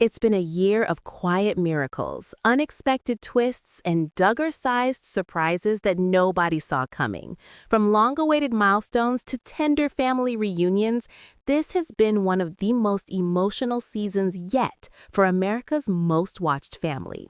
It's been a year of quiet miracles, unexpected twists, and Duggar-sized surprises that nobody saw coming. From long-awaited milestones to tender family reunions, this has been one of the most emotional seasons yet for America's most watched family.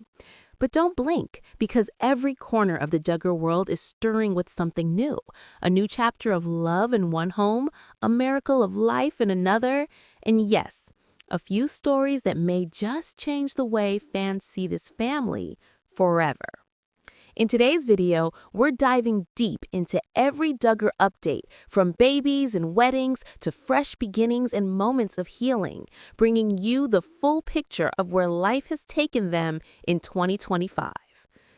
But don't blink, because every corner of the Duggar world is stirring with something new. A new chapter of love in one home, a miracle of life in another, and yes, a few stories that may just change the way fans see this family forever. In today's video, we're diving deep into every Duggar update, from babies and weddings to fresh beginnings and moments of healing, bringing you the full picture of where life has taken them in 2025.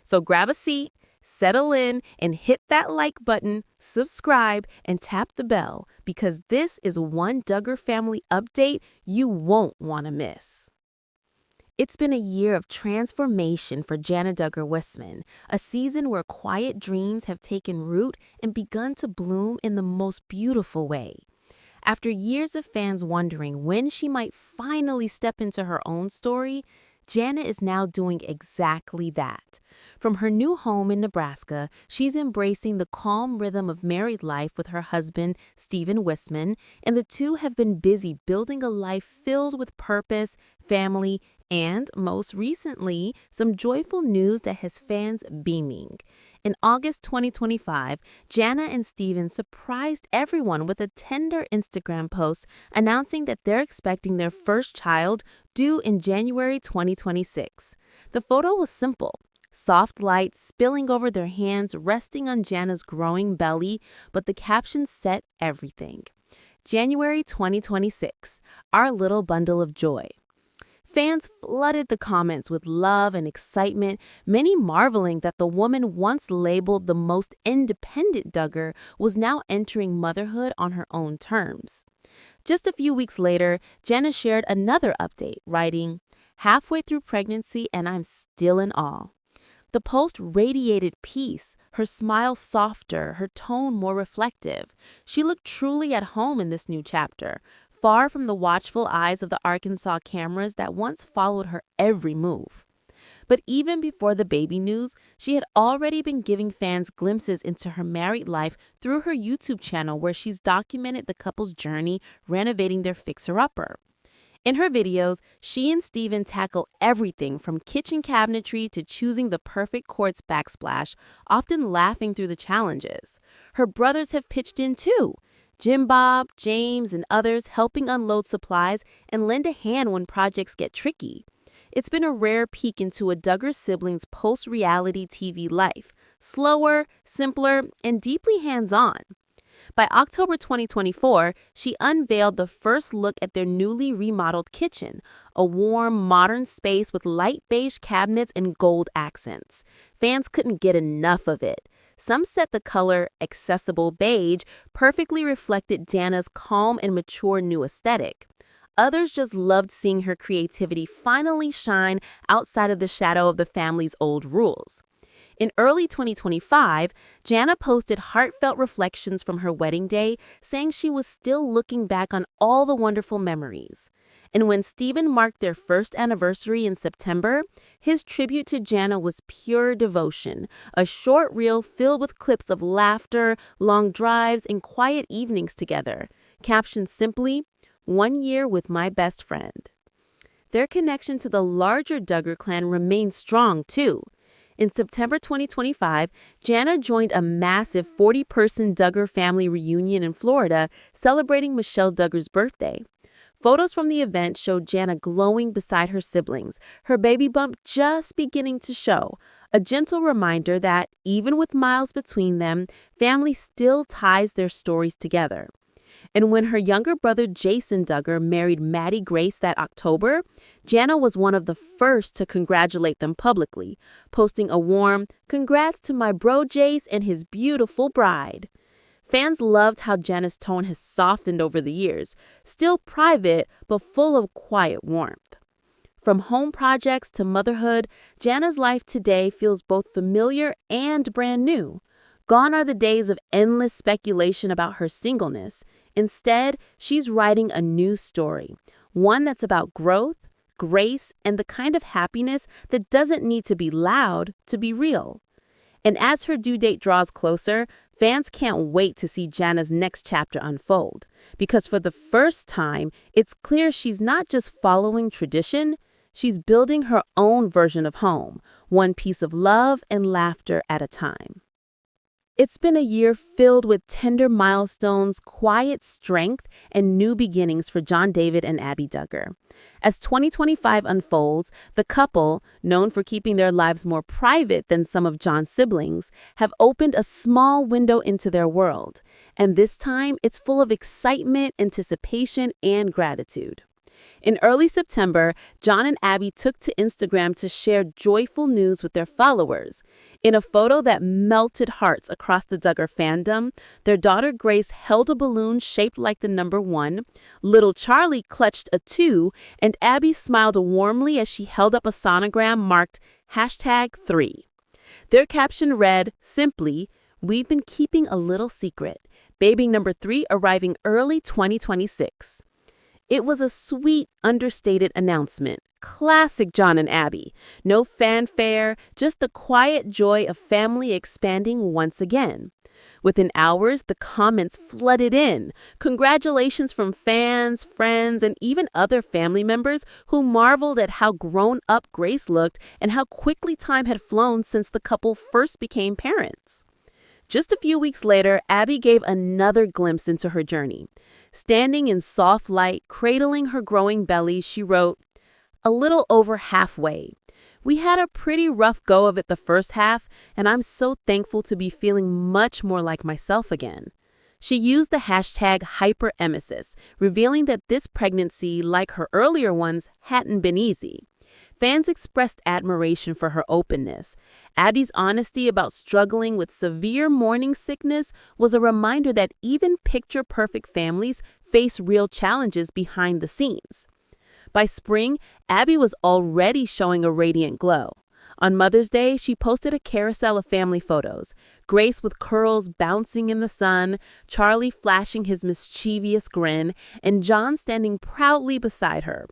So grab a seat, settle in, and hit that like button, subscribe, and tap the bell, because this is one Duggar family update you won't want to miss. It's been a year of transformation for Jana Duggar-Wissmann, a season where quiet dreams have taken root and begun to bloom in the most beautiful way. After years of fans wondering when she might finally step into her own story, Jana is now doing exactly that. From her new home in Nebraska, she's embracing the calm rhythm of married life with her husband, Stephen Wissmann, and the two have been busy building a life filled with purpose, family, and, most recently, some joyful news that has fans beaming. In August 2025, Jana and Stephen surprised everyone with a tender Instagram post announcing that they're expecting their first child due in January 2026. The photo was simple. Soft light spilling over their hands, resting on Jana's growing belly, but the caption said everything. January 2026, our little bundle of joy. Fans flooded the comments with love and excitement, many marveling that the woman once labeled the most independent Duggar was now entering motherhood on her own terms. Just a few weeks later, Jana shared another update, writing, "Halfway through pregnancy and I'm still in awe." The post radiated peace, her smile softer, her tone more reflective. She looked truly at home in this new chapter, far from the watchful eyes of the Arkansas cameras that once followed her every move. But even before the baby news, she had already been giving fans glimpses into her married life through her YouTube channel, where she's documented the couple's journey renovating their fixer-upper. In her videos, she and Stephen tackle everything from kitchen cabinetry to choosing the perfect quartz backsplash, often laughing through the challenges. Her brothers have pitched in too. Jim Bob, James, and others helping unload supplies and lend a hand when projects get tricky. It's been a rare peek into a Duggar siblings' post-reality TV life, slower, simpler, and deeply hands-on. By October 2024, she unveiled the first look at their newly remodeled kitchen, a warm, modern space with light beige cabinets and gold accents. Fans couldn't get enough of it. Some said the color, accessible beige, perfectly reflected Jana's calm and mature new aesthetic. Others just loved seeing her creativity finally shine outside of the shadow of the family's old rules. In early 2025, Jana posted heartfelt reflections from her wedding day, saying she was still looking back on all the wonderful memories. And when Stephen marked their first anniversary in September, his tribute to Jana was pure devotion, a short reel filled with clips of laughter, long drives, and quiet evenings together, captioned simply, "1 year with my best friend." Their connection to the larger Duggar clan remained strong, too. In September 2025, Jana joined a massive 40-person Duggar family reunion in Florida, celebrating Michelle Duggar's birthday. Photos from the event showed Jana glowing beside her siblings, her baby bump just beginning to show, a gentle reminder that, even with miles between them, family still ties their stories together. And when her younger brother Jason Duggar married Maddie Grace that October, Jana was one of the first to congratulate them publicly, posting a warm, "Congrats to my bro Jace and his beautiful bride." Fans loved how Jana's tone has softened over the years, still private but full of quiet warmth. From home projects to motherhood, Jana's life today feels both familiar and brand new. Gone are the days of endless speculation about her singleness. Instead, she's writing a new story, one that's about growth, grace, and the kind of happiness that doesn't need to be loud to be real. And as her due date draws closer, fans can't wait to see Jana's next chapter unfold. Because for the first time, it's clear she's not just following tradition, she's building her own version of home, one piece of love and laughter at a time. It's been a year filled with tender milestones, quiet strength, and new beginnings for John-David and Anna Duggar. As 2025 unfolds, the couple, known for keeping their lives more private than some of John's siblings, have opened a small window into their world. And this time, it's full of excitement, anticipation, and gratitude. In early September, John and Abby took to Instagram to share joyful news with their followers. In a photo that melted hearts across the Duggar fandom, their daughter Grace held a balloon shaped like the number 1, little Charlie clutched a 2, and Abby smiled warmly as she held up a sonogram marked #3. Their caption read, simply, "We've been keeping a little secret. Baby number 3 arriving early 2026. It was a sweet, understated announcement. Classic John and Abby. No fanfare, just the quiet joy of family expanding once again. Within hours, the comments flooded in. Congratulations from fans, friends, and even other family members who marveled at how grown up Grace looked and how quickly time had flown since the couple first became parents. Just a few weeks later, Abby gave another glimpse into her journey. Standing in soft light, cradling her growing belly, she wrote, "A little over halfway. We had a pretty rough go of it the first half, and I'm so thankful to be feeling much more like myself again." She used the hashtag hyperemesis, revealing that this pregnancy, like her earlier ones, hadn't been easy. Fans expressed admiration for her openness. Abby's honesty about struggling with severe morning sickness was a reminder that even picture-perfect families face real challenges behind the scenes. By spring, Abby was already showing a radiant glow. On Mother's Day, she posted a carousel of family photos, Grace with curls bouncing in the sun, Charlie flashing his mischievous grin, and John standing proudly beside her.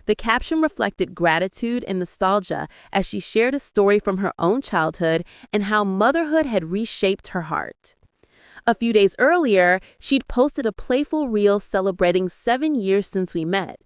The caption reflected gratitude and nostalgia as she shared a story from her own childhood and how motherhood had reshaped her heart. A few days earlier, she'd posted a playful reel celebrating 7 years since we met.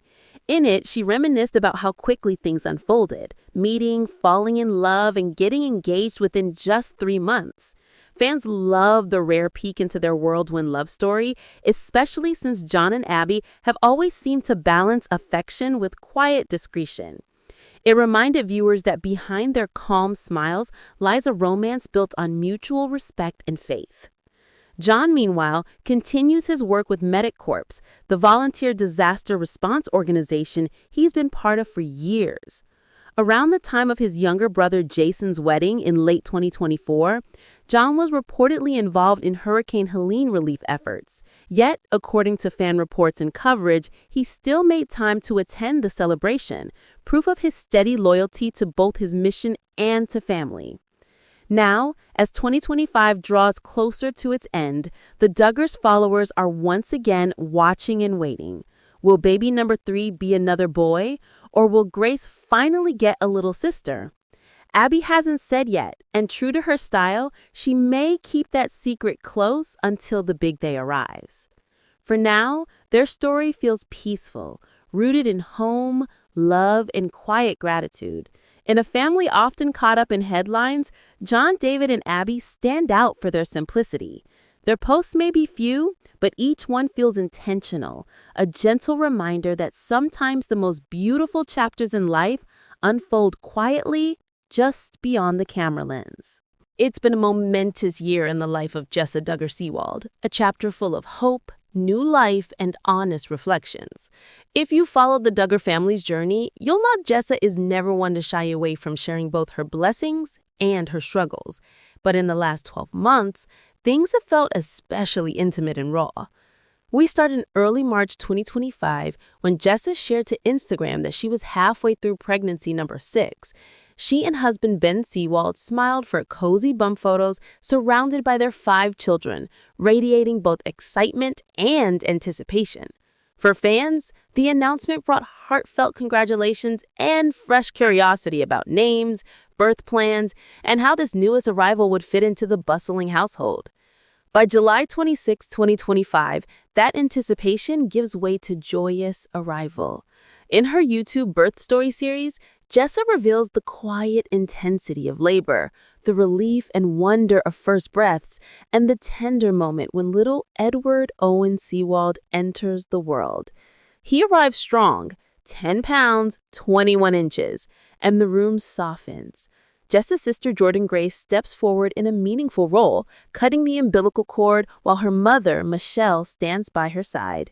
In it, she reminisced about how quickly things unfolded, meeting, falling in love, and getting engaged within just 3 months. Fans love the rare peek into their whirlwind love story, especially since John and Abby have always seemed to balance affection with quiet discretion. It reminded viewers that behind their calm smiles lies a romance built on mutual respect and faith. John, meanwhile, continues his work with MedicCorps, the volunteer disaster response organization he's been part of for years. Around the time of his younger brother Jason's wedding in late 2024, John was reportedly involved in Hurricane Helene relief efforts. Yet, according to fan reports and coverage, he still made time to attend the celebration, proof of his steady loyalty to both his mission and to family. Now, as 2025 draws closer to its end, the Duggars' followers are once again watching and waiting. Will baby number 3 be another boy, or will Grace finally get a little sister? Abby hasn't said yet, and true to her style, she may keep that secret close until the big day arrives. For now, their story feels peaceful, rooted in home, love, and quiet gratitude. In a family often caught up in headlines, John-David and Abby stand out for their simplicity. Their posts may be few, but each one feels intentional, a gentle reminder that sometimes the most beautiful chapters in life unfold quietly just beyond the camera lens. It's been a momentous year in the life of Jessa Duggar Sewald, a chapter full of hope, new life, and honest reflections. If you followed the Duggar family's journey, you'll know Jessa is never one to shy away from sharing both her blessings and her struggles. But in the last 12 months, things have felt especially intimate and raw. We start in early March 2025 when Jessa shared to Instagram that she was halfway through pregnancy number 6. She and husband Ben Sewald smiled for cozy bump photos surrounded by their 5 children, radiating both excitement and anticipation. For fans, the announcement brought heartfelt congratulations and fresh curiosity about names, birth plans, and how this newest arrival would fit into the bustling household. By July 26, 2025, that anticipation gives way to joyous arrival. In her YouTube birth story series, Jessa reveals the quiet intensity of labor, the relief and wonder of first breaths, and the tender moment when little Edward Owen Sewald enters the world. He arrives strong, 10 pounds, 21 inches, and the room softens. Jessa's sister Jordan Grace steps forward in a meaningful role, cutting the umbilical cord while her mother, Michelle, stands by her side.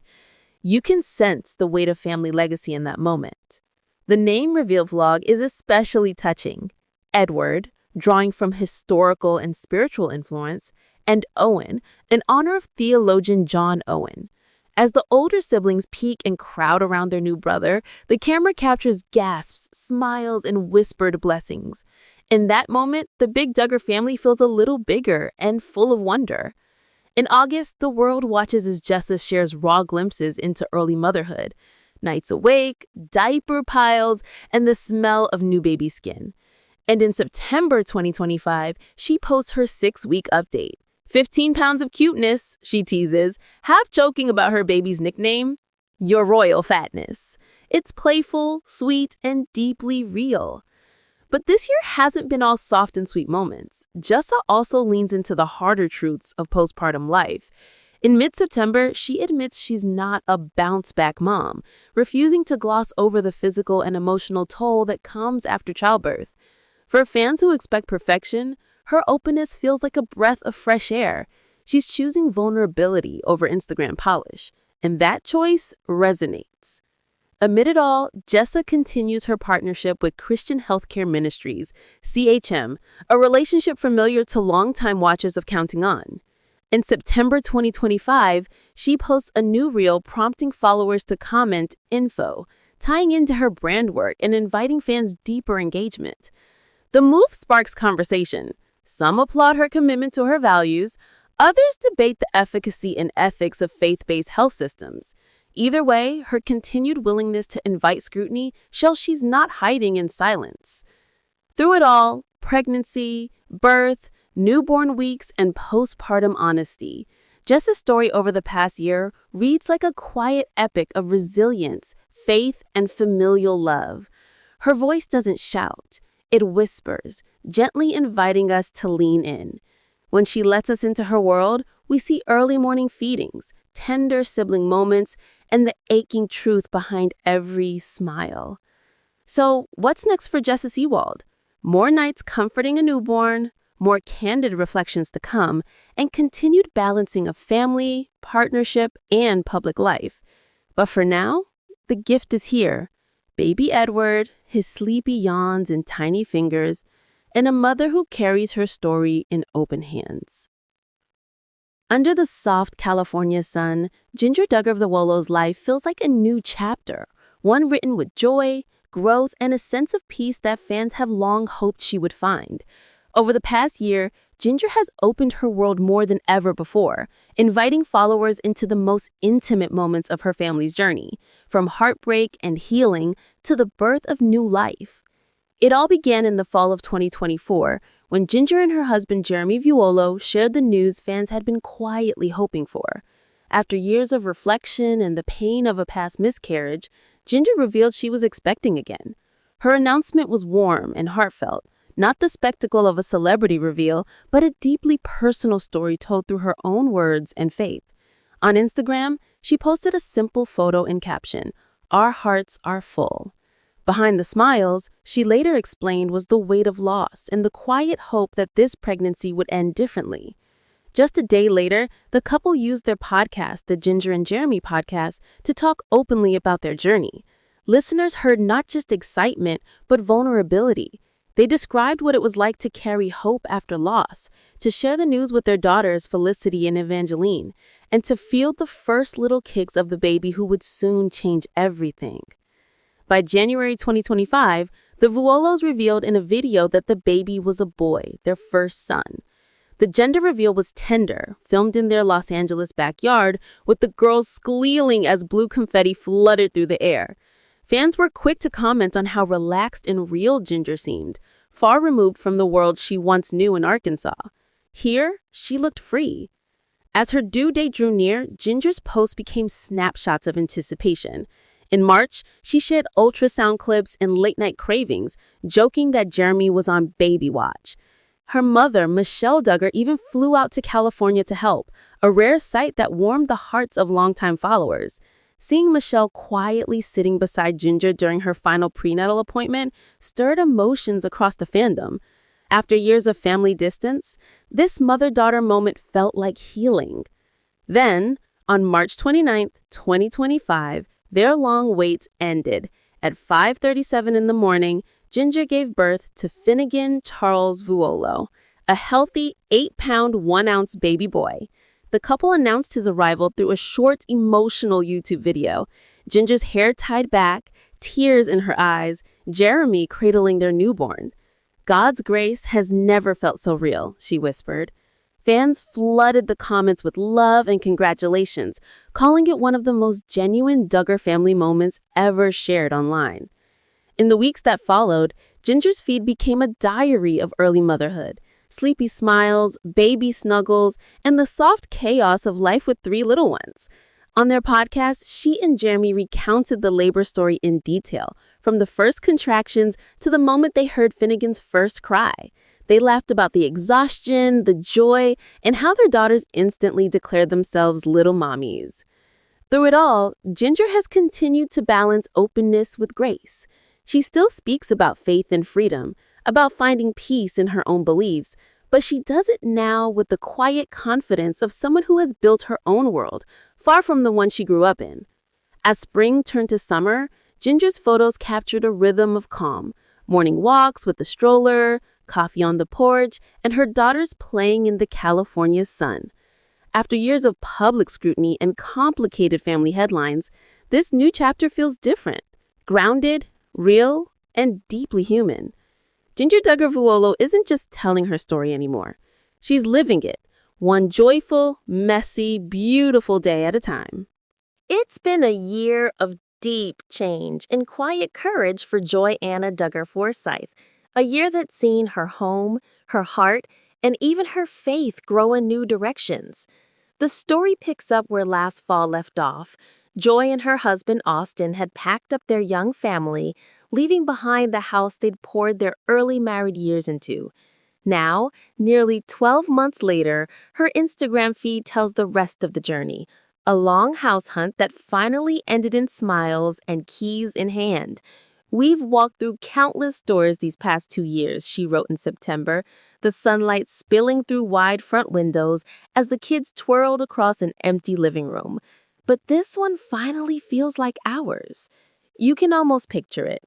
You can sense the weight of family legacy in that moment. The name reveal vlog is especially touching. Edward, drawing from historical and spiritual influence, and Owen, in honor of theologian John Owen. As the older siblings peek and crowd around their new brother, the camera captures gasps, smiles, and whispered blessings. In that moment, the Big Duggar family feels a little bigger and full of wonder. In August, the world watches as Jessa shares raw glimpses into early motherhood. Nights awake, diaper piles, and the smell of new baby skin. And in September 2025, she posts her 6-week update. 15 pounds of cuteness, she teases, half joking about her baby's nickname, your royal fatness. It's playful, sweet, and deeply real. But this year hasn't been all soft and sweet moments. Jessa also leans into the harder truths of postpartum life. In mid-September, she admits she's not a bounce-back mom, refusing to gloss over the physical and emotional toll that comes after childbirth. For fans who expect perfection, her openness feels like a breath of fresh air. She's choosing vulnerability over Instagram polish, and that choice resonates. Amid it all, Jessa continues her partnership with Christian Healthcare Ministries, CHM, a relationship familiar to longtime watchers of Counting On. In September 2025, she posts a new reel prompting followers to comment info, tying into her brand work and inviting fans deeper engagement. The move sparks conversation. Some applaud her commitment to her values, others debate the efficacy and ethics of faith-based health systems. Either way, her continued willingness to invite scrutiny shows she's not hiding in silence. Through it all, pregnancy, birth, newborn weeks, and postpartum honesty, Jessa's story over the past year reads like a quiet epic of resilience, faith, and familial love. Her voice doesn't shout, it whispers, gently inviting us to lean in. When she lets us into her world, we see early morning feedings, tender sibling moments, and the aching truth behind every smile. So, what's next for Jessa Sewald? More nights comforting a newborn, more candid reflections to come, and continued balancing of family, partnership, and public life. But for now, the gift is here. Baby Edward, his sleepy yawns and tiny fingers, and a mother who carries her story in open hands. Under the soft California sun, Jinger Duggar of the Wollo's life feels like a new chapter, one written with joy, growth, and a sense of peace that fans have long hoped she would find. Over the past year, Jinger has opened her world more than ever before, inviting followers into the most intimate moments of her family's journey, from heartbreak and healing to the birth of new life. It all began in the fall of 2024, when Jinger and her husband Jeremy Vuolo shared the news fans had been quietly hoping for. After years of reflection and the pain of a past miscarriage, Jinger revealed she was expecting again. Her announcement was warm and heartfelt, not the spectacle of a celebrity reveal, but a deeply personal story told through her own words and faith. On Instagram, she posted a simple photo and caption, "Our hearts are full." Behind the smiles, she later explained was the weight of loss and the quiet hope that this pregnancy would end differently. Just a day later, the couple used their podcast, the Jinger and Jeremy podcast, to talk openly about their journey. Listeners heard not just excitement, but vulnerability. They described what it was like to carry hope after loss, to share the news with their daughters Felicity and Evangeline, and to feel the first little kicks of the baby who would soon change everything. By January 2025, the Vuolos revealed in a video that the baby was a boy, their first son. The gender reveal was tender, filmed in their Los Angeles backyard, with the girls squealing as blue confetti fluttered through the air. Fans were quick to comment on how relaxed and real Jinger seemed, far removed from the world she once knew in Arkansas. Here, she looked free. As her due date drew near, Jinger's posts became snapshots of anticipation. In March, she shared ultrasound clips and late-night cravings, joking that Jeremy was on baby watch. Her mother, Michelle Duggar, even flew out to California to help, a rare sight that warmed the hearts of longtime followers. Seeing Michelle quietly sitting beside Jinger during her final prenatal appointment stirred emotions across the fandom. After years of family distance, this mother-daughter moment felt like healing. Then, on March 29, 2025, their long wait ended. At 5:37 in the morning, Jinger gave birth to Finnegan Charles Vuolo, a healthy 8-pound, 1-ounce baby boy. The couple announced his arrival through a short, emotional YouTube video. Jinger's hair tied back, tears in her eyes, Jeremy cradling their newborn. "God's grace has never felt so real," she whispered. Fans flooded the comments with love and congratulations, calling it one of the most genuine Duggar family moments ever shared online. In the weeks that followed, Jinger's feed became a diary of early motherhood. Sleepy smiles, baby snuggles, and the soft chaos of life with 3 little ones. On their podcast, she and Jeremy recounted the labor story in detail, from the first contractions to the moment they heard Finnegan's first cry. They laughed about the exhaustion, the joy, and how their daughters instantly declared themselves little mommies. Through it all, Jinger has continued to balance openness with grace. She still speaks about faith and freedom, about finding peace in her own beliefs, but she does it now with the quiet confidence of someone who has built her own world, far from the one she grew up in. As spring turned to summer, Jinger's photos captured a rhythm of calm. Morning walks with the stroller, coffee on the porch, and her daughters playing in the California sun. After years of public scrutiny and complicated family headlines, this new chapter feels different, grounded, real, and deeply human. Jinger Duggar Vuolo isn't just telling her story anymore. She's living it, one joyful, messy, beautiful day at a time. It's been a year of deep change and quiet courage for Anna Duggar Forsyth, a year that's seen her home, her heart, and even her faith grow in new directions. The story picks up where last fall left off. Joy and her husband Austin had packed up their young family, leaving behind the house they'd poured their early married years into. Now, nearly 12 months later, her Instagram feed tells the rest of the journey. A long house hunt that finally ended in smiles and keys in hand. "We've walked through countless doors these past 2 years," she wrote in September, the sunlight spilling through wide front windows as the kids twirled across an empty living room. But this one finally feels like ours. You can almost picture it.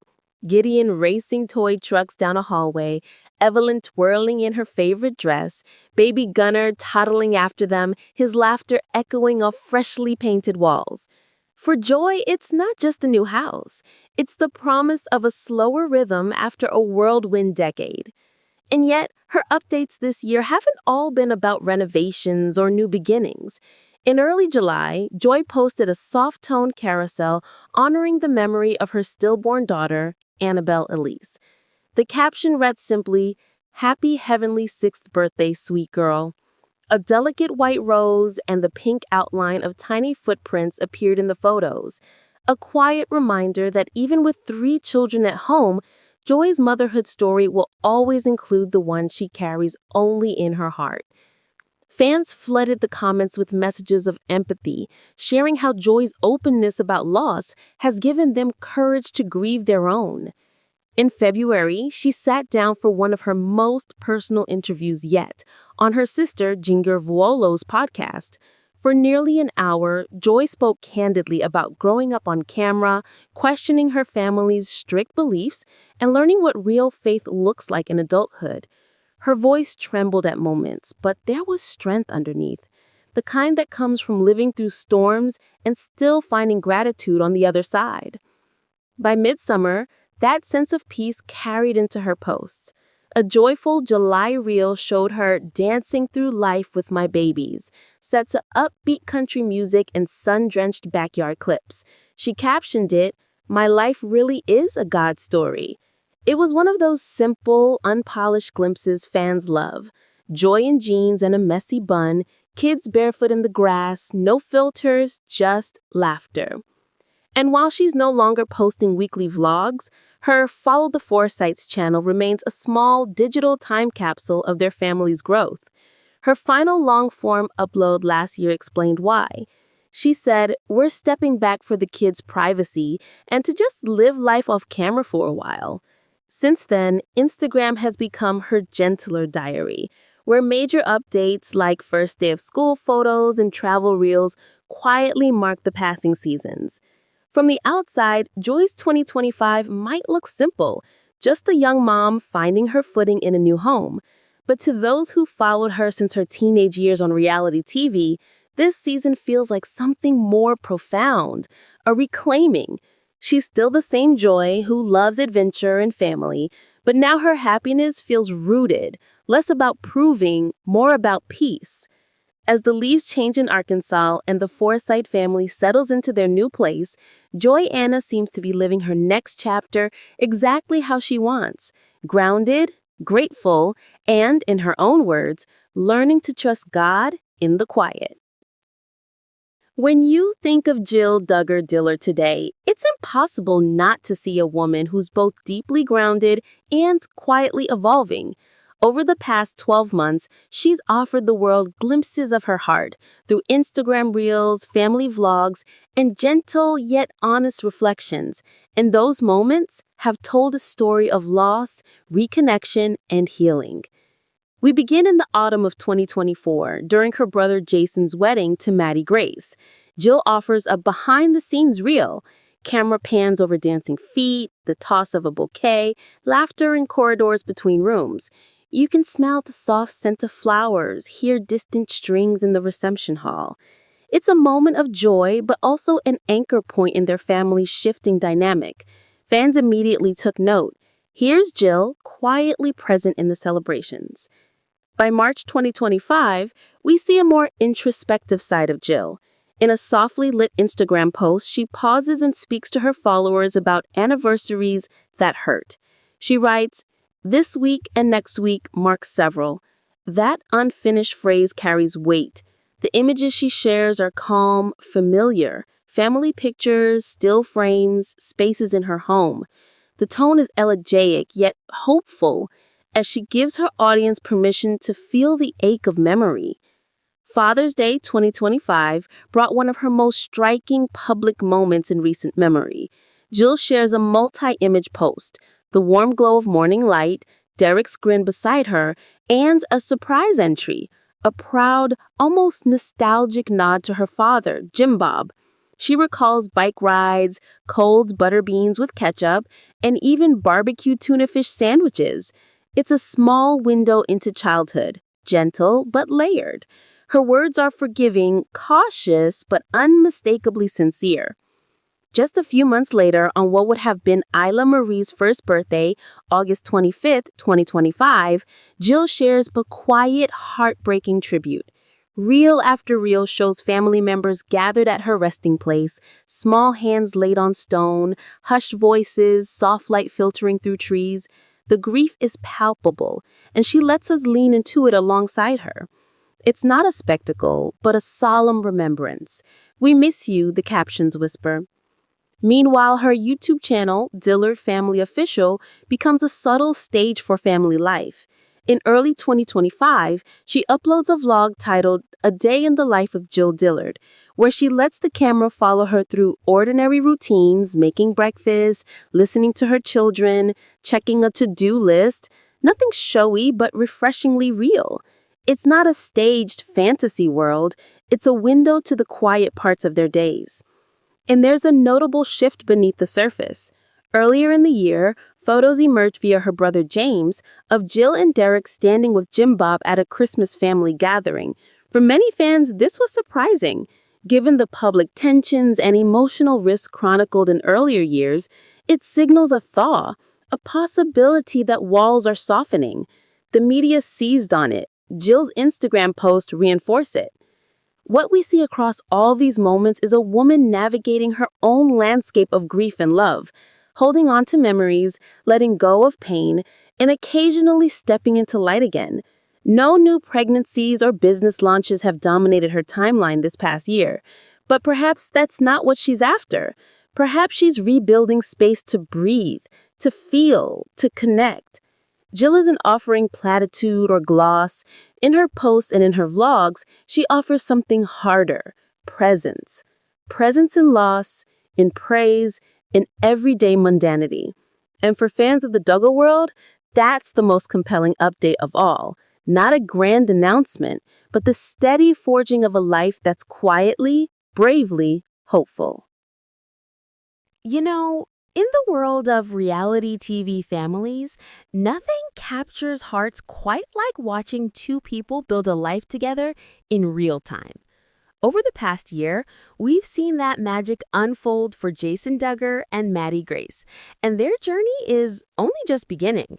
Gideon racing toy trucks down a hallway, Evelyn twirling in her favorite dress, baby Gunnar toddling after them, his laughter echoing off freshly painted walls. For Joy, it's not just a new house. It's the promise of a slower rhythm after a whirlwind decade. And yet, her updates this year haven't all been about renovations or new beginnings. In early July, Joy posted a soft-toned carousel honoring the memory of her stillborn daughter, Annabelle Elise. The caption read simply, "Happy heavenly 6th birthday, sweet girl." A delicate white rose and the pink outline of tiny footprints appeared in the photos. A quiet reminder that even with 3 children at home, Joy's motherhood story will always include the one she carries only in her heart. Fans flooded the comments with messages of empathy, sharing how Joy's openness about loss has given them courage to grieve their own. In February, she sat down for one of her most personal interviews yet on her sister Jinger Vuolo's podcast. For nearly an hour, Joy spoke candidly about growing up on camera, questioning her family's strict beliefs, and learning what real faith looks like in adulthood. Her voice trembled at moments, but there was strength underneath, the kind that comes from living through storms and still finding gratitude on the other side. By midsummer, that sense of peace carried into her posts. A joyful July reel showed her dancing through life with my babies, set to upbeat country music and sun-drenched backyard clips. She captioned it, "My life really is a God story." It was one of those simple, unpolished glimpses fans love. Joy in jeans and a messy bun, kids barefoot in the grass, no filters, just laughter. And while she's no longer posting weekly vlogs, her Follow the Forsytes channel remains a small digital time capsule of their family's growth. Her final long-form upload last year explained why. She said, "We're stepping back for the kids' privacy and to just live life off camera for a while." Since then, Instagram has become her gentler diary, where major updates like first day of school photos and travel reels quietly mark the passing seasons. From the outside, Joy's 2025 might look simple, just a young mom finding her footing in a new home. But to those who followed her since her teenage years on reality TV, this season feels like something more profound, a reclaiming. She's still the same Joy who loves adventure and family, but now her happiness feels rooted, less about proving, more about peace. As the leaves change in Arkansas and the Forsyte family settles into their new place, Anna seems to be living her next chapter exactly how she wants, grounded, grateful, and, in her own words, learning to trust God in the quiet. When you think of Jill Duggar Dillard today, it's impossible not to see a woman who's both deeply grounded and quietly evolving. Over the past 12 months, she's offered the world glimpses of her heart through Instagram reels, family vlogs, and gentle yet honest reflections. And those moments have told a story of loss, reconnection, and healing. We begin in the autumn of 2024, during her brother Jason's wedding to Maddie Grace. Jill offers a behind-the-scenes reel. Camera pans over dancing feet, the toss of a bouquet, laughter in corridors between rooms. You can smell the soft scent of flowers, hear distant strings in the reception hall. It's a moment of joy, but also an anchor point in their family's shifting dynamic. Fans immediately took note. Here's Jill, quietly present in the celebrations. By March 2025, we see a more introspective side of Jill. In a softly lit Instagram post, she pauses and speaks to her followers about anniversaries that hurt. She writes, "This week and next week mark several." That unfinished phrase carries weight. The images she shares are calm, familiar. Family pictures, still frames, spaces in her home. The tone is elegiac, yet hopeful, as she gives her audience permission to feel the ache of memory. Father's Day 2025 brought one of her most striking public moments in recent memory. Jill shares a multi-image post, the warm glow of morning light, Derek's grin beside her, and a surprise entry, a proud, almost nostalgic nod to her father, Jim Bob. She recalls bike rides, cold butter beans with ketchup, and even barbecue tuna fish sandwiches. It's a small window into childhood, gentle but layered. Her words are forgiving, cautious, but unmistakably sincere. Just a few months later, on what would have been Isla Marie's first birthday, August 25th, 2025, Jill shares a quiet, heartbreaking tribute. Reel after reel shows family members gathered at her resting place, small hands laid on stone, hushed voices, soft light filtering through trees. The grief is palpable, and she lets us lean into it alongside her. It's not a spectacle, but a solemn remembrance. "We miss you," the captions whisper. Meanwhile, her YouTube channel, Dillard Family Official, becomes a subtle stage for family life. In early 2025, she uploads a vlog titled "A Day in the Life of Jill Dillard," where she lets the camera follow her through ordinary routines, making breakfast, listening to her children, checking a to-do list. Nothing showy, but refreshingly real. It's not a staged fantasy world, it's a window to the quiet parts of their days. And there's a notable shift beneath the surface. Earlier in the year, photos emerged via her brother James of Jill and Derek standing with Jim Bob at a Christmas family gathering. For many fans, this was surprising. Given the public tensions and emotional risk chronicled in earlier years, it signals a thaw, a possibility that walls are softening. The media seized on it. Jill's Instagram post reinforced it. What we see across all these moments is a woman navigating her own landscape of grief and love, holding on to memories, letting go of pain, and occasionally stepping into light again. No new pregnancies or business launches have dominated her timeline this past year, but perhaps that's not what she's after. Perhaps she's rebuilding space to breathe, to feel, to connect. Jill isn't offering platitude or gloss. In her posts and in her vlogs, she offers something harder: presence. Presence in loss, in praise, in everyday mundanity. And for fans of the Duggar world, that's the most compelling update of all. Not a grand announcement, but the steady forging of a life that's quietly, bravely hopeful. You know, in the world of reality TV families, nothing captures hearts quite like watching two people build a life together in real time. Over the past year, we've seen that magic unfold for Jason Duggar and Maddie Grace, and their journey is only just beginning.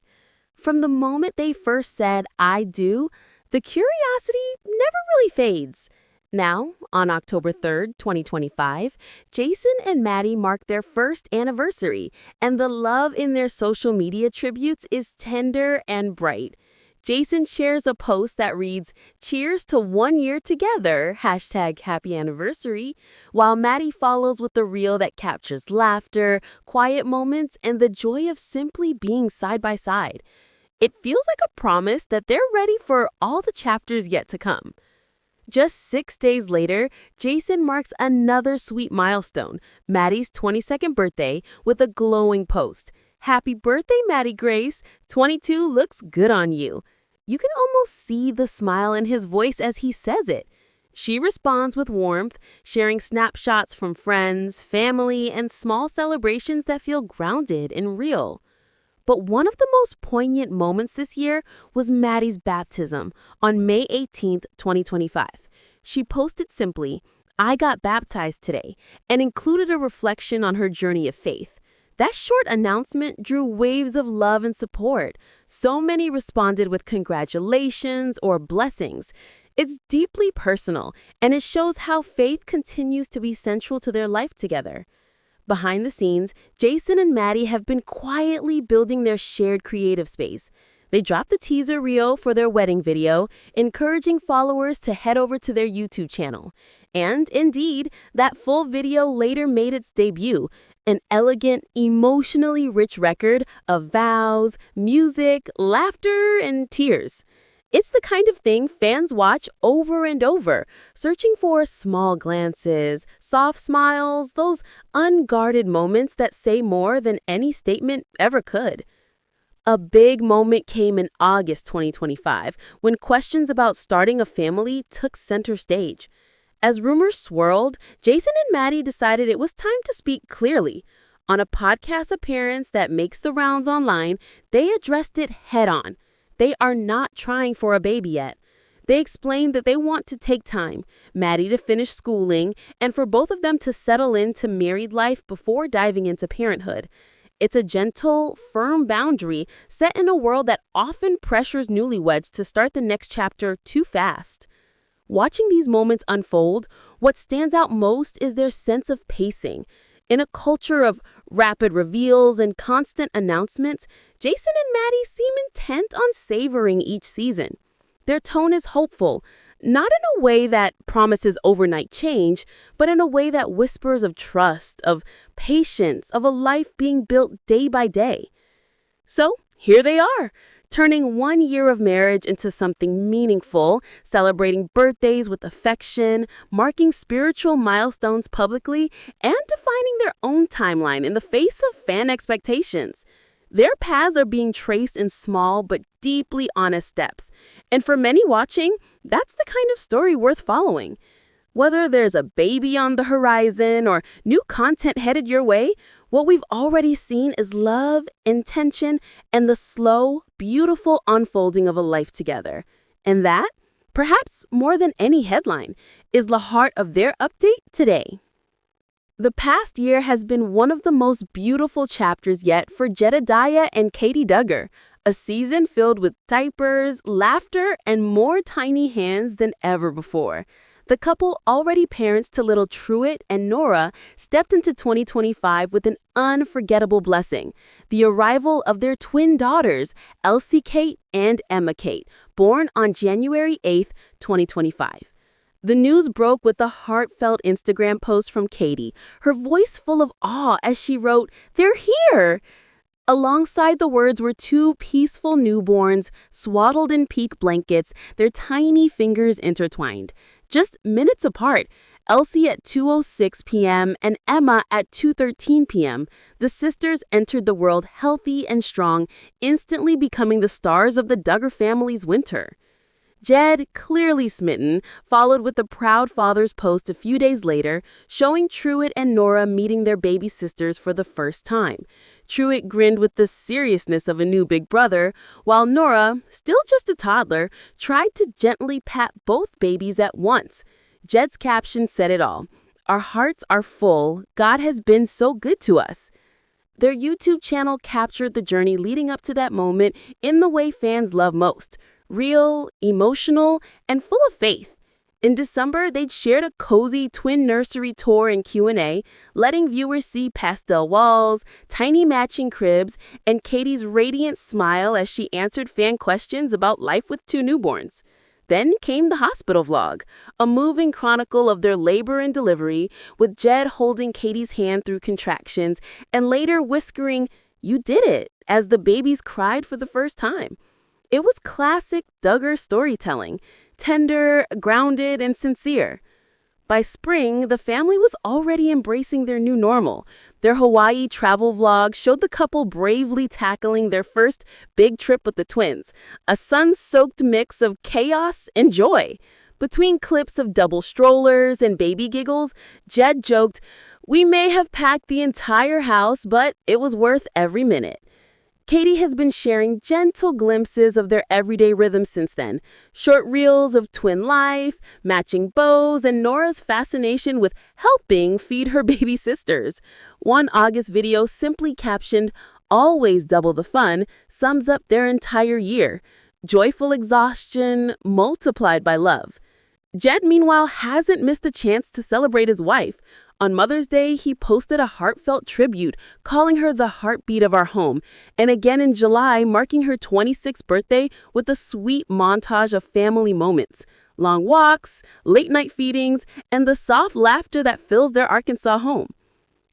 From the moment they first said, "I do," the curiosity never really fades. Now, on October 3rd, 2025, Jason and Maddie mark their first anniversary, and the love in their social media tributes is tender and bright. Jason shares a post that reads, "Cheers to 1 year together, #happy anniversary," while Maddie follows with a reel that captures laughter, quiet moments, and the joy of simply being side by side. It feels like a promise that they're ready for all the chapters yet to come. Just 6 days later, Jason marks another sweet milestone, Maddie's 22nd birthday, with a glowing post. "Happy birthday, Maddie Grace. 22 looks good on you." You can almost see the smile in his voice as he says it. She responds with warmth, sharing snapshots from friends, family, and small celebrations that feel grounded and real. But one of the most poignant moments this year was Maddie's baptism on May 18th, 2025. She posted simply, "I got baptized today," and included a reflection on her journey of faith. That short announcement drew waves of love and support. So many responded with congratulations or blessings. It's deeply personal, and it shows how faith continues to be central to their life together. Behind the scenes, Jason and Maddie have been quietly building their shared creative space. They dropped the teaser reel for their wedding video, encouraging followers to head over to their YouTube channel. And indeed, that full video later made its debut, an elegant, emotionally rich record of vows, music, laughter, and tears. It's the kind of thing fans watch over and over, searching for small glances, soft smiles, those unguarded moments that say more than any statement ever could. A big moment came in August 2025 when questions about starting a family took center stage. As rumors swirled, Jason and Maddie decided it was time to speak clearly. On a podcast appearance that makes the rounds online, they addressed it head-on. They are not trying for a baby yet. They explained that they want to take time, Maddie to finish schooling, and for both of them to settle into married life before diving into parenthood. It's a gentle, firm boundary set in a world that often pressures newlyweds to start the next chapter too fast. Watching these moments unfold, what stands out most is their sense of pacing. In a culture of rapid reveals and constant announcements, Jason and Maddie seem intent on savoring each season. Their tone is hopeful, not in a way that promises overnight change, but in a way that whispers of trust, of patience, of a life being built day by day. So here they are, turning 1 year of marriage into something meaningful, celebrating birthdays with affection, marking spiritual milestones publicly, and defining their own timeline in the face of fan expectations. Their paths are being traced in small but deeply honest steps. And for many watching, that's the kind of story worth following. Whether there's a baby on the horizon or new content headed your way, what we've already seen is love, intention, and the slow, beautiful unfolding of a life together. And that, perhaps more than any headline, is the heart of their update today. The past year has been one of the most beautiful chapters yet for Jedidiah and Katie Duggar, a season filled with diapers, laughter, and more tiny hands than ever before. The couple, already parents to little Truett and Nora, stepped into 2025 with an unforgettable blessing: the arrival of their twin daughters, Elsie Kate and Emma Kate, born on January 8th, 2025. The news broke with a heartfelt Instagram post from Katie, her voice full of awe as she wrote, "They're here!" Alongside the words were two peaceful newborns, swaddled in pink blankets, their tiny fingers intertwined. Just minutes apart, Elsie at 2:06 p.m. and Emma at 2:13 p.m., the sisters entered the world healthy and strong, instantly becoming the stars of the Duggar family's winter. Jed, clearly smitten, followed with the proud father's post a few days later, showing Truett and Nora meeting their baby sisters for the first time. Truett grinned with the seriousness of a new big brother, while Nora, still just a toddler, tried to gently pat both babies at once. Jed's caption said it all: "Our hearts are full. God has been so good to us." Their YouTube channel captured the journey leading up to that moment in the way fans love most: real, emotional, and full of faith. In December, they'd shared a cozy twin nursery tour and Q&A, letting viewers see pastel walls, tiny matching cribs, and Katie's radiant smile as she answered fan questions about life with two newborns. Then came the hospital vlog, a moving chronicle of their labor and delivery, with Jed holding Katie's hand through contractions and later whispering, "You did it," as the babies cried for the first time. It was classic Duggar storytelling, tender, grounded, and sincere. By spring, the family was already embracing their new normal. Their Hawaii travel vlog showed the couple bravely tackling their first big trip with the twins, a sun-soaked mix of chaos and joy. Between clips of double strollers and baby giggles, Jed joked, "We may have packed the entire house, but it was worth every minute." Katie has been sharing gentle glimpses of their everyday rhythm since then. Short reels of twin life, matching bows, and Nora's fascination with helping feed her baby sisters. One August video simply captioned, "Always double the fun," sums up their entire year. Joyful exhaustion multiplied by love. Jed, meanwhile, hasn't missed a chance to celebrate his wife. On Mother's Day, he posted a heartfelt tribute, calling her the heartbeat of our home, and again in July, marking her 26th birthday with a sweet montage of family moments: long walks, late-night feedings, and the soft laughter that fills their Arkansas home.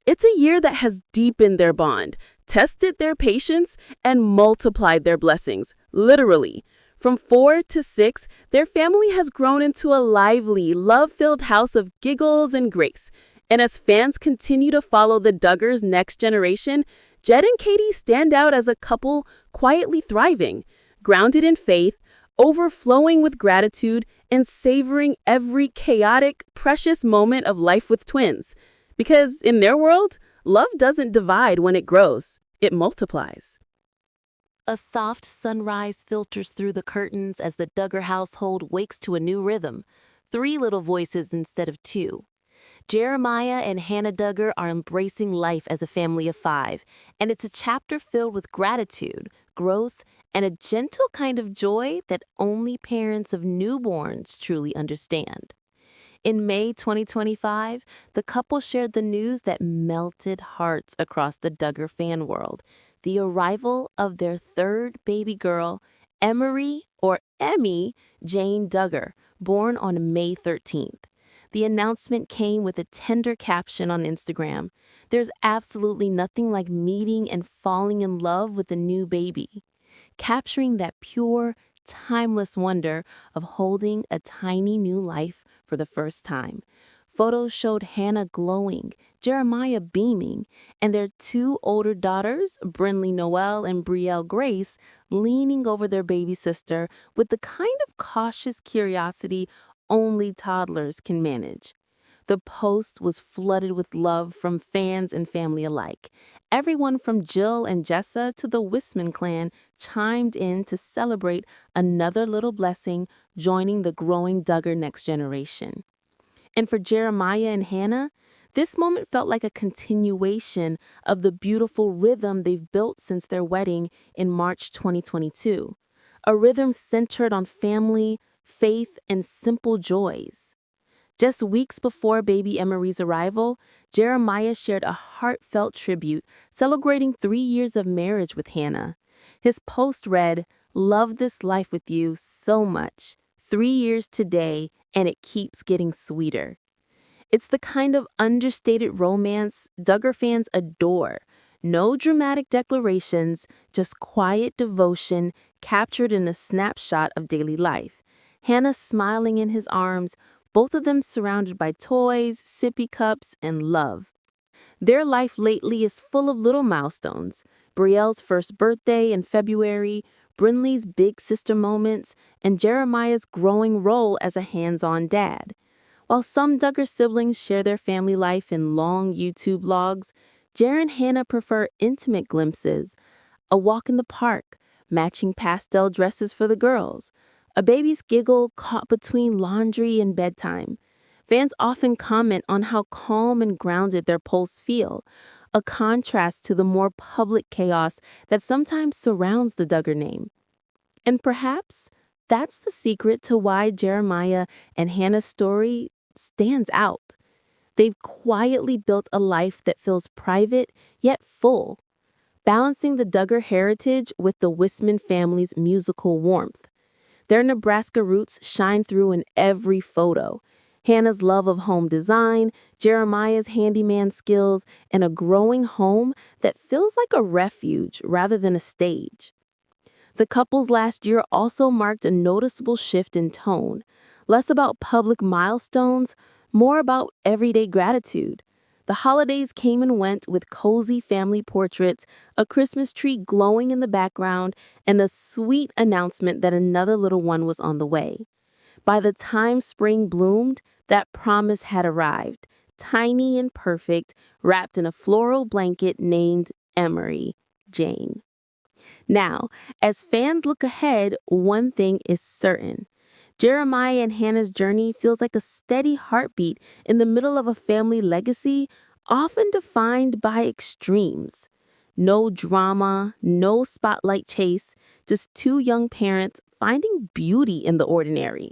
It's a year that has deepened their bond, tested their patience, and multiplied their blessings, literally. From 4 to 6, their family has grown into a lively, love-filled house of giggles and grace. And as fans continue to follow the Duggars' next generation, Jed and Katie stand out as a couple quietly thriving, grounded in faith, overflowing with gratitude, and savoring every chaotic, precious moment of life with twins. Because in their world, love doesn't divide when it grows, it multiplies. A soft sunrise filters through the curtains as the Duggar household wakes to a new rhythm: 3 little voices instead of 2. Jeremiah and Hannah Duggar are embracing life as a family of 5, and it's a chapter filled with gratitude, growth, and a gentle kind of joy that only parents of newborns truly understand. In May 2025, the couple shared the news that melted hearts across the Duggar fan world: the arrival of their third baby girl, Emery, or Emmy, Jane Duggar, born on May 13th. The announcement came with a tender caption on Instagram: "There's absolutely nothing like meeting and falling in love with a new baby," capturing that pure, timeless wonder of holding a tiny new life for the first time. Photos showed Hannah glowing, Jeremiah beaming, and their 2 older daughters, Brinley Noelle and Brielle Grace, leaning over their baby sister with the kind of cautious curiosity only toddlers can manage. The post was flooded with love from fans and family alike. Everyone from Jill and Jessa to the Wisman clan chimed in to celebrate another little blessing joining the growing Duggar next generation. And for Jeremiah and Hannah, This moment felt like a continuation of the beautiful rhythm they've built since their wedding in March 2022, a rhythm centered on family, faith, and simple joys. Just weeks before baby Emery's arrival, Jeremiah shared a heartfelt tribute celebrating 3 years of marriage with Hannah. His post read, "Love this life with you so much. 3 years today, and it keeps getting sweeter." It's the kind of understated romance Duggar fans adore. No dramatic declarations, just quiet devotion captured in a snapshot of daily life. Hannah smiling in his arms, both of them surrounded by toys, sippy cups, and love. Their life lately is full of little milestones. Brielle's first birthday in February, Brinley's big sister moments, and Jeremiah's growing role as a hands-on dad. While some Duggar siblings share their family life in long YouTube vlogs, Jer and Hannah prefer intimate glimpses. A walk in the park, matching pastel dresses for the girls, a baby's giggle caught between laundry and bedtime. Fans often comment on how calm and grounded their posts feel, a contrast to the more public chaos that sometimes surrounds the Duggar name. And perhaps that's the secret to why Jeremiah and Hannah's story stands out. They've quietly built a life that feels private yet full, balancing the Duggar heritage with the Wisman family's musical warmth. Their Nebraska roots shine through in every photo. Hannah's love of home design, Jeremiah's handyman skills, and a growing home that feels like a refuge rather than a stage. The couple's last year also marked a noticeable shift in tone, less about public milestones, more about everyday gratitude. The holidays came and went with cozy family portraits, a Christmas tree glowing in the background, and a sweet announcement that another little one was on the way. By the time spring bloomed, that promise had arrived, tiny and perfect, wrapped in a floral blanket named Emery, Jane. Now, as fans look ahead, one thing is certain. Jeremiah and Hannah's journey feels like a steady heartbeat in the middle of a family legacy often defined by extremes. No drama, no spotlight chase, just two young parents finding beauty in the ordinary.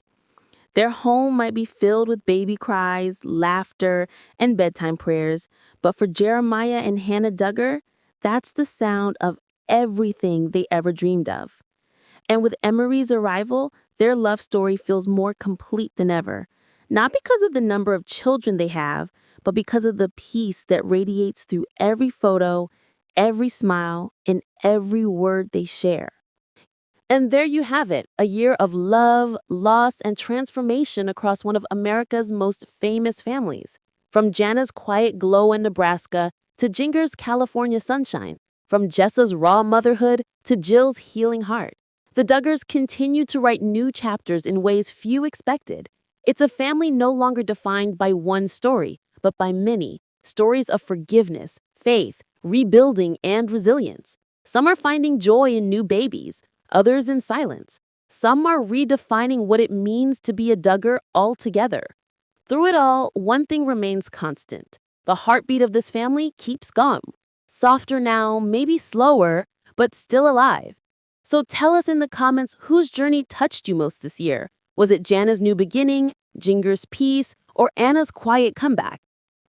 Their home might be filled with baby cries, laughter, and bedtime prayers, but for Jeremiah and Hannah Duggar, that's the sound of everything they ever dreamed of. And with Emery's arrival, their love story feels more complete than ever. Not because of the number of children they have, but because of the peace that radiates through every photo, every smile, and every word they share. And there you have it, a year of love, loss, and transformation across one of America's most famous families. From Jana's quiet glow in Nebraska to Jinger's California sunshine, from Jessa's raw motherhood to Jill's healing heart. The Duggars continue to write new chapters in ways few expected. It's a family no longer defined by one story, but by many stories of forgiveness, faith, rebuilding, and resilience. Some are finding joy in new babies, others in silence. Some are redefining what it means to be a Duggar altogether. Through it all, one thing remains constant. The heartbeat of this family keeps going. Softer now, maybe slower, but still alive. So tell us in the comments whose journey touched you most this year. Was it Jana's new beginning, Jinger's peace, or Anna's quiet comeback?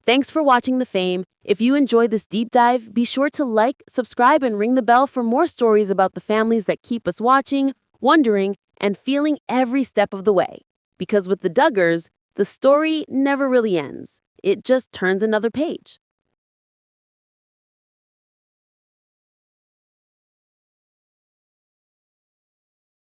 Thanks for watching TheFame. If you enjoyed this deep dive, be sure to like, subscribe, and ring the bell for more stories about the families that keep us watching, wondering, and feeling every step of the way. Because with the Duggars, the story never really ends. It just turns another page.